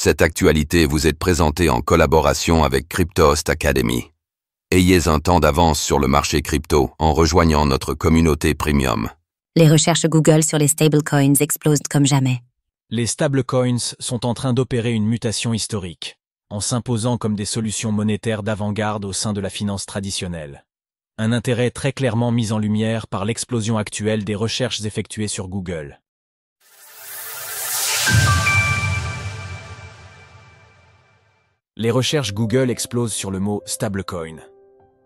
Cette actualité vous est présentée en collaboration avec Cryptost Academy. Ayez un temps d'avance sur le marché crypto en rejoignant notre communauté premium. Les recherches Google sur les stablecoins explosent comme jamais. Les stablecoins sont en train d'opérer une mutation historique, en s'imposant comme des solutions monétaires d'avant-garde au sein de la finance traditionnelle. Un intérêt très clairement mis en lumière par l'explosion actuelle des recherches effectuées sur Google. Les recherches Google explosent sur le mot stablecoin.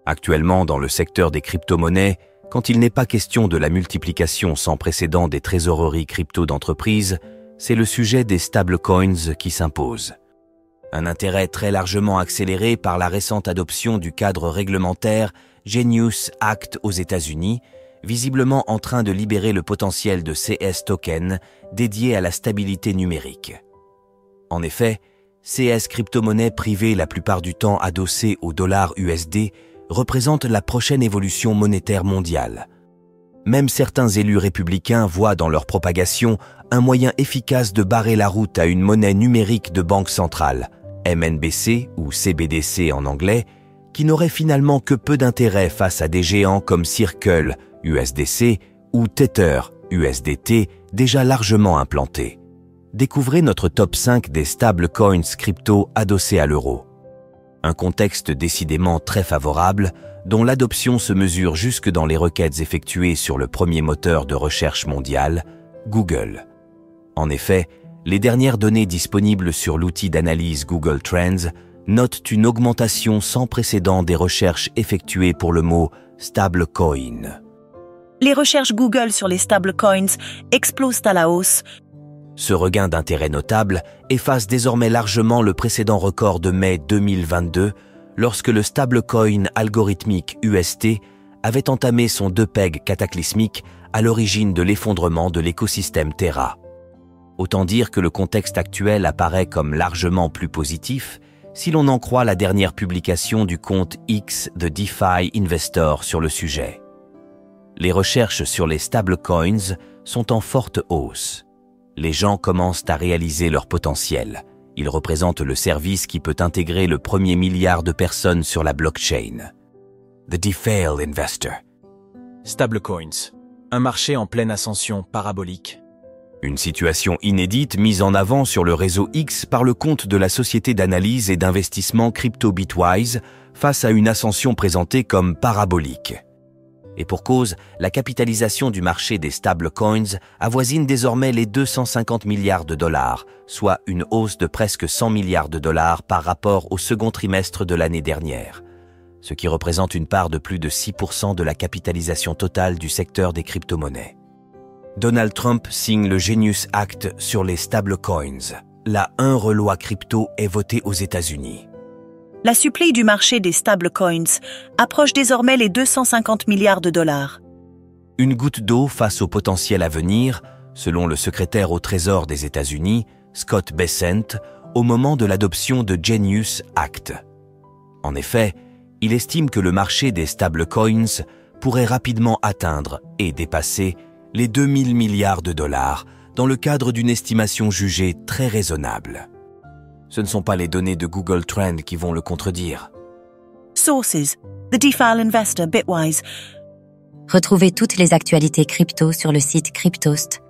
Actuellement, dans le secteur des crypto-monnaies, quand il n'est pas question de la multiplication sans précédent des trésoreries crypto d'entreprises, c'est le sujet des stablecoins qui s'impose. Un intérêt très largement accéléré par la récente adoption du cadre réglementaire Genius Act aux États-Unis, visiblement en train de libérer le potentiel de CS tokens dédiés à la stabilité numérique. En effet, CS crypto-monnaies privées la plupart du temps adossées au dollar USD représentent la prochaine évolution monétaire mondiale. Même certains élus républicains voient dans leur propagation un moyen efficace de barrer la route à une monnaie numérique de banque centrale, MNBC ou CBDC en anglais, qui n'aurait finalement que peu d'intérêt face à des géants comme Circle, USDC, ou Tether, USDT, déjà largement implantés. Découvrez notre top 5 des stablecoins crypto adossés à l'euro. Un contexte décidément très favorable, dont l'adoption se mesure jusque dans les requêtes effectuées sur le premier moteur de recherche mondial, Google. En effet, les dernières données disponibles sur l'outil d'analyse Google Trends notent une augmentation sans précédent des recherches effectuées pour le mot stablecoin. Les recherches Google sur les stablecoins explosent à la hausse. Ce regain d'intérêt notable efface désormais largement le précédent record de mai 2022, lorsque le stablecoin algorithmique UST avait entamé son 2-peg cataclysmique à l'origine de l'effondrement de l'écosystème Terra. Autant dire que le contexte actuel apparaît comme largement plus positif si l'on en croit la dernière publication du compte X de DeFi Investor sur le sujet. Les recherches sur les stablecoins sont en forte hausse. Les gens commencent à réaliser leur potentiel. Ils représentent le service qui peut intégrer le premier milliard de personnes sur la blockchain. The DeFi Investor. Stablecoins. Un marché en pleine ascension parabolique. Une situation inédite mise en avant sur le réseau X par le compte de la société d'analyse et d'investissement crypto Bitwise face à une ascension présentée comme parabolique. Et pour cause, la capitalisation du marché des stablecoins avoisine désormais les 250 milliards de dollars, soit une hausse de presque 100 milliards de dollars par rapport au second trimestre de l'année dernière, ce qui représente une part de plus de 6% de la capitalisation totale du secteur des crypto-monnaies. Donald Trump signe le Genius Act sur les stablecoins. La loi crypto est votée aux États-Unis. La supplie du marché des stablecoins approche désormais les 250 milliards de dollars. Une goutte d'eau face au potentiel à venir, selon le secrétaire au Trésor des États-Unis, Scott Bessent, au moment de l'adoption de Genius Act. En effet, il estime que le marché des stablecoins pourrait rapidement atteindre et dépasser les 2000 milliards de dollars dans le cadre d'une estimation jugée très raisonnable. Ce ne sont pas les données de Google Trends qui vont le contredire. Sources: The DeFi Investor, Bitwise. Retrouvez toutes les actualités crypto sur le site cryptost.fr.